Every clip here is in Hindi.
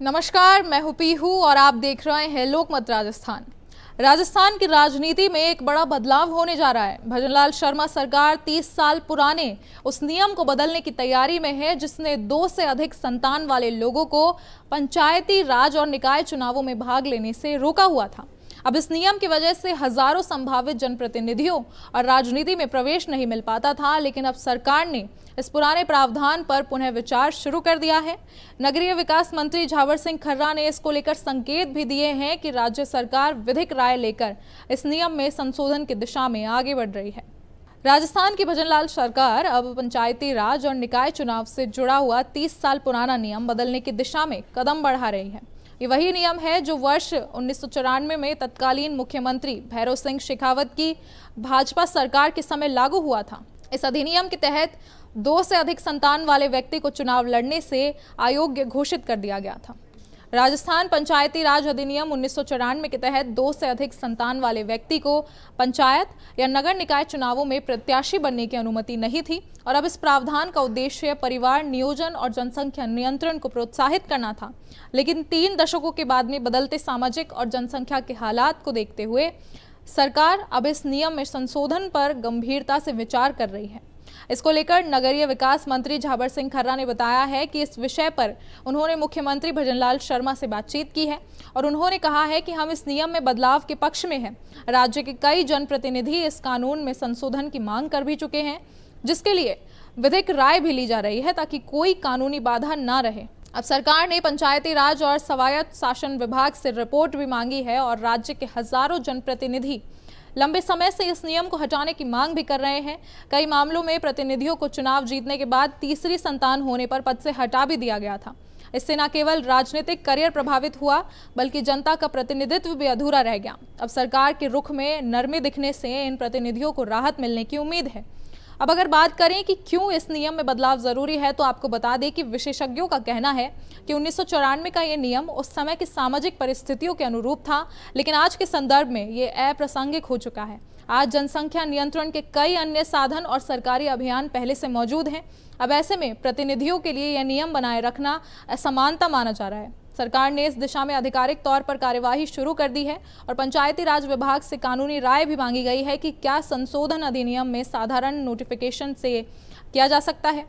नमस्कार, मैं हूं पीहू और आप देख रहे हैं लोकमत राजस्थान। राजस्थान की राजनीति में एक बड़ा बदलाव होने जा रहा है। भजनलाल शर्मा सरकार 30 साल पुराने उस नियम को बदलने की तैयारी में है जिसने 2 से अधिक संतान वाले लोगों को पंचायती राज और निकाय चुनावों में भाग लेने से रोका हुआ था। अब इस नियम की वजह से हजारों संभावित जनप्रतिनिधियों और राजनीति में प्रवेश नहीं मिल पाता था, लेकिन अब सरकार ने इस पुराने प्रावधान पर पुनः विचार शुरू कर दिया है। नगरीय विकास मंत्री झावर सिंह खर्रा ने इसको लेकर संकेत भी दिए हैं कि राज्य सरकार विधिक राय लेकर इस नियम में संशोधन की दिशा में आगे बढ़ रही है। राजस्थान की भजनलाल सरकार अब पंचायती राज और निकाय चुनाव से जुड़ा हुआ 30 साल पुराना नियम बदलने की दिशा में कदम बढ़ा रही है। ये वही नियम है जो वर्ष 1994 में तत्कालीन मुख्यमंत्री भैरव सिंह शेखावत की भाजपा सरकार के समय लागू हुआ था। इस अधिनियम के तहत 2 से अधिक संतान वाले व्यक्ति को चुनाव लड़ने से अयोग्य घोषित कर दिया गया था। राजस्थान पंचायती राज अधिनियम 1994 के तहत 2 से अधिक संतान वाले व्यक्ति को पंचायत या नगर निकाय चुनावों में प्रत्याशी बनने की अनुमति नहीं थी और अब इस प्रावधान का उद्देश्य परिवार नियोजन और जनसंख्या नियंत्रण को प्रोत्साहित करना था। लेकिन 3 दशकों के बाद में बदलते सामाजिक और जनसंख्या के हालात को देखते हुए सरकार अब इस नियम में संशोधन पर गंभीरता से विचार कर रही है। इसको लेकर नगरीय विकास मंत्री झावर सिंह खर्रा ने बताया है कि इस विषय पर उन्होंने मुख्यमंत्री भजनलाल शर्मा से बातचीत की है और उन्होंने कहा है कि हम इस नियम में बदलाव के पक्ष में हैं। राज्य के कई जनप्रतिनिधि इस कानून में संशोधन की मांग कर भी चुके हैं, जिसके लिए विधिक राय भी ली जा रही है ताकि कोई कानूनी बाधा न रहे। अब सरकार ने पंचायती राज और स्वायत्त शासन विभाग से रिपोर्ट भी मांगी है और राज्य के हजारों जनप्रतिनिधि लंबे समय से इस नियम को हटाने की मांग भी कर रहे हैं। कई मामलों में प्रतिनिधियों को चुनाव जीतने के बाद तीसरी संतान होने पर पद से हटा भी दिया गया था। इससे न केवल राजनीतिक करियर प्रभावित हुआ बल्कि जनता का प्रतिनिधित्व भी अधूरा रह गया। अब सरकार के रुख में नरमी दिखने से इन प्रतिनिधियों को राहत मिलने की उम्मीद है। अब अगर बात करें कि क्यों इस नियम में बदलाव जरूरी है, तो आपको बता दें कि विशेषज्ञों का कहना है कि 1994 का ये नियम उस समय की सामाजिक परिस्थितियों के अनुरूप था, लेकिन आज के संदर्भ में ये अप्रासंगिक हो चुका है। आज जनसंख्या नियंत्रण के कई अन्य साधन और सरकारी अभियान पहले से मौजूद हैं। अब ऐसे में प्रतिनिधियों के लिए यह नियम बनाए रखना असमानता माना जा रहा है। सरकार ने इस दिशा में आधिकारिक तौर पर कार्यवाही शुरू कर दी है और पंचायती राज विभाग से कानूनी राय भी मांगी गई है कि क्या संशोधन अधिनियम में साधारण नोटिफिकेशन से किया जा सकता है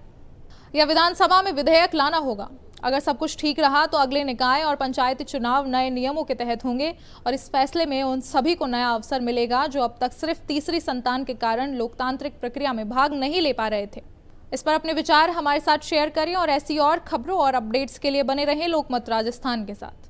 या विधानसभा में विधेयक लाना होगा। अगर सब कुछ ठीक रहा तो अगले निकाय और पंचायती चुनाव नए नियमों के तहत होंगे और इस फैसले में उन सभी को नया अवसर मिलेगा जो अब तक सिर्फ तीसरी संतान के कारण लोकतांत्रिक प्रक्रिया में भाग नहीं ले पा रहे थे। इस पर अपने विचार हमारे साथ शेयर करें और ऐसी और खबरों और अपडेट्स के लिए बने रहें लोकमत राजस्थान के साथ।